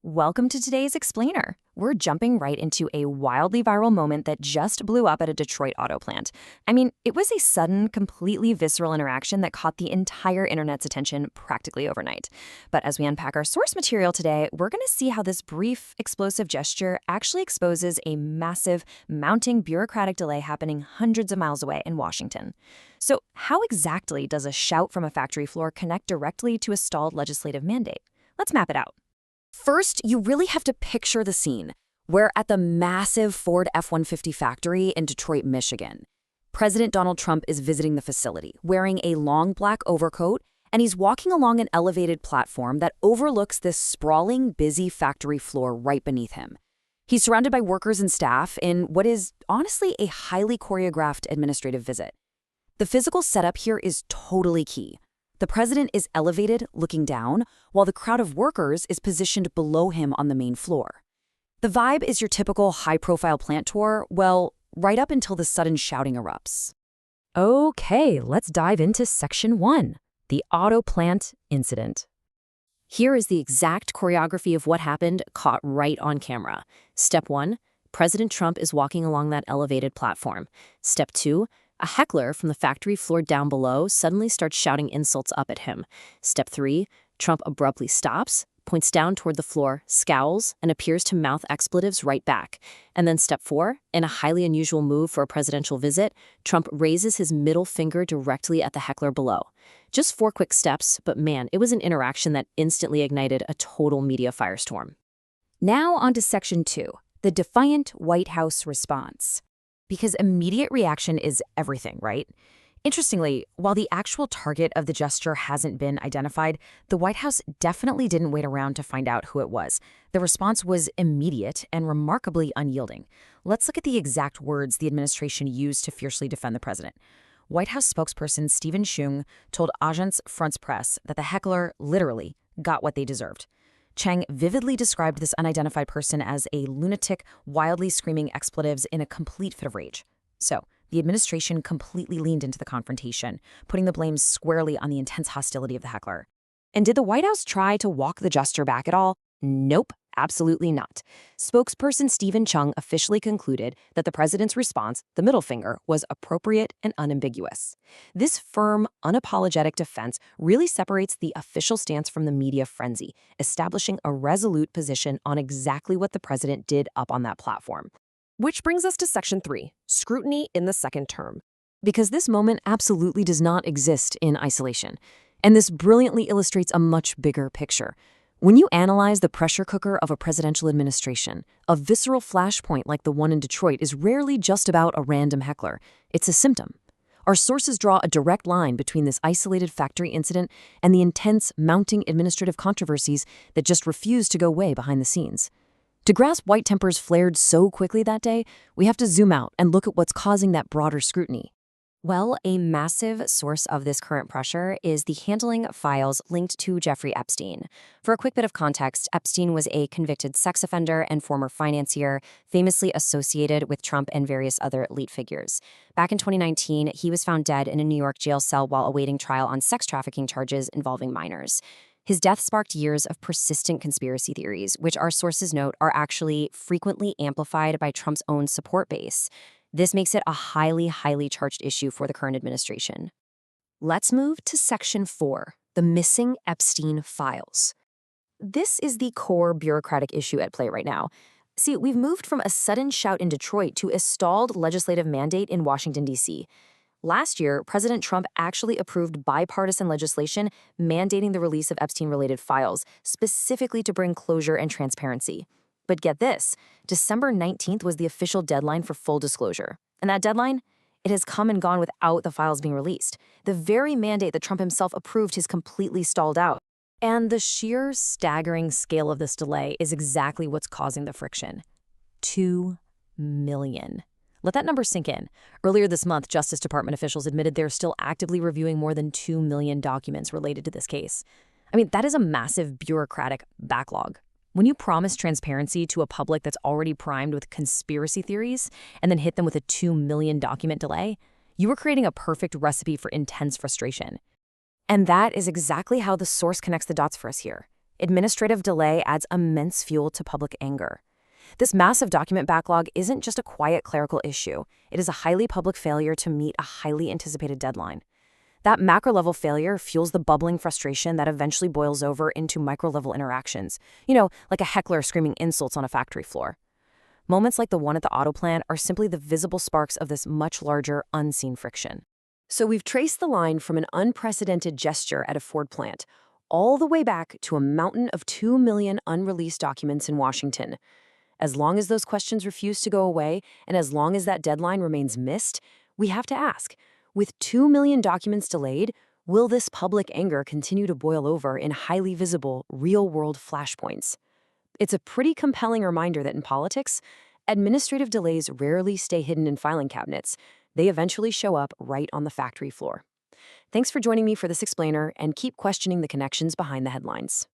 Welcome to today's Explainer. We're jumping right into a wildly viral moment that just blew up at a Detroit auto plant. I mean, it was a sudden, completely visceral interaction that caught the entire internet's attention practically overnight. But as we unpack our source material today, we're going to see how this brief, explosive gesture actually exposes a massive, mounting bureaucratic delay happening hundreds of miles away in Washington. So how exactly does a shout from a factory floor connect directly to a stalled legislative mandate? Let's map it out. First, you really have to picture the scene. We're at the massive Ford F-150 factory in Detroit, Michigan. President Donald Trump is visiting the facility, wearing a long black overcoat, and he's walking along an elevated platform that overlooks this sprawling, busy factory floor right beneath him. He's surrounded by workers and staff in what is honestly a highly choreographed administrative visit. The physical setup here is totally key. The president is elevated, looking down, while the crowd of workers is positioned below him on the main floor. The vibe is your typical high-profile plant tour, well, right up until the sudden shouting erupts. Okay, let's dive into Section 1, the auto plant incident. Here is the exact choreography of what happened, caught right on camera. Step 1, President Trump is walking along that elevated platform. Step 2, a heckler from the factory floor down below suddenly starts shouting insults up at him. Step 3, Trump abruptly stops, points down toward the floor, scowls, and appears to mouth expletives right back. And then Step 4, in a highly unusual move for a presidential visit, Trump raises his middle finger directly at the heckler below. Just 4 quick steps, but man, it was an interaction that instantly ignited a total media firestorm. Now on to Section 2, the defiant White House response. Because immediate reaction is everything, right? Interestingly, while the actual target of the gesture hasn't been identified, the White House definitely didn't wait around to find out who it was. The response was immediate and remarkably unyielding. Let's look at the exact words the administration used to fiercely defend the president. White House spokesperson Steven Cheung told Agence France-Presse that the heckler literally got what they deserved. Cheung vividly described this unidentified person as a lunatic, wildly screaming expletives in a complete fit of rage. So, the administration completely leaned into the confrontation, putting the blame squarely on the intense hostility of the heckler. And did the White House try to walk the gesture back at all? Nope, absolutely not. Spokesperson Steven Cheung officially concluded that the president's response, the middle finger, was appropriate and unambiguous. This firm, unapologetic defense really separates the official stance from the media frenzy, establishing a resolute position on exactly what the president did up on that platform. Which brings us to Section 3, scrutiny in the second term. Because this moment absolutely does not exist in isolation. And this brilliantly illustrates a much bigger picture. When you analyze the pressure cooker of a presidential administration, a visceral flashpoint like the one in Detroit is rarely just about a random heckler. It's a symptom. Our sources draw a direct line between this isolated factory incident and the intense, mounting administrative controversies that just refuse to go away behind the scenes. To grasp why tempers flared so quickly that day, we have to zoom out and look at what's causing that broader scrutiny. Well, a massive source of this current pressure is the handling files linked to Jeffrey Epstein. For a quick bit of context, Epstein was a convicted sex offender and former financier, famously associated with Trump and various other elite figures. Back in 2019, he was found dead in a New York jail cell while awaiting trial on sex trafficking charges involving minors. His death sparked years of persistent conspiracy theories, which our sources note are actually frequently amplified by Trump's own support base. This makes it a highly, highly charged issue for the current administration. Let's move to Section 4, the missing Epstein files. This is the core bureaucratic issue at play right now. See, we've moved from a sudden shout in Detroit to a stalled legislative mandate in Washington, D.C. Last year, President Trump actually approved bipartisan legislation mandating the release of Epstein-related files, specifically to bring closure and transparency. But get this, December 19th was the official deadline for full disclosure. And that deadline? It has come and gone without the files being released. The very mandate that Trump himself approved has completely stalled out. And the sheer staggering scale of this delay is exactly what's causing the friction. 2 million. Let that number sink in. Earlier this month, Justice Department officials admitted they're still actively reviewing more than 2 million documents related to this case. I mean, that is a massive bureaucratic backlog. When you promise transparency to a public that's already primed with conspiracy theories and then hit them with a 2 million document delay, you are creating a perfect recipe for intense frustration. And that is exactly how the source connects the dots for us here. Administrative delay adds immense fuel to public anger. This massive document backlog isn't just a quiet clerical issue. It is a highly public failure to meet a highly anticipated deadline. That macro-level failure fuels the bubbling frustration that eventually boils over into micro-level interactions, like a heckler screaming insults on a factory floor. Moments like the one at the auto plant are simply the visible sparks of this much larger, unseen friction. So we've traced the line from an unprecedented gesture at a Ford plant all the way back to a mountain of 2 million unreleased documents in Washington. As long as those questions refuse to go away, and as long as that deadline remains missed, we have to ask, with 2 million documents delayed, will this public anger continue to boil over in highly visible, real-world flashpoints? It's a pretty compelling reminder that in politics, administrative delays rarely stay hidden in filing cabinets. They eventually show up right on the factory floor. Thanks for joining me for this explainer, and keep questioning the connections behind the headlines.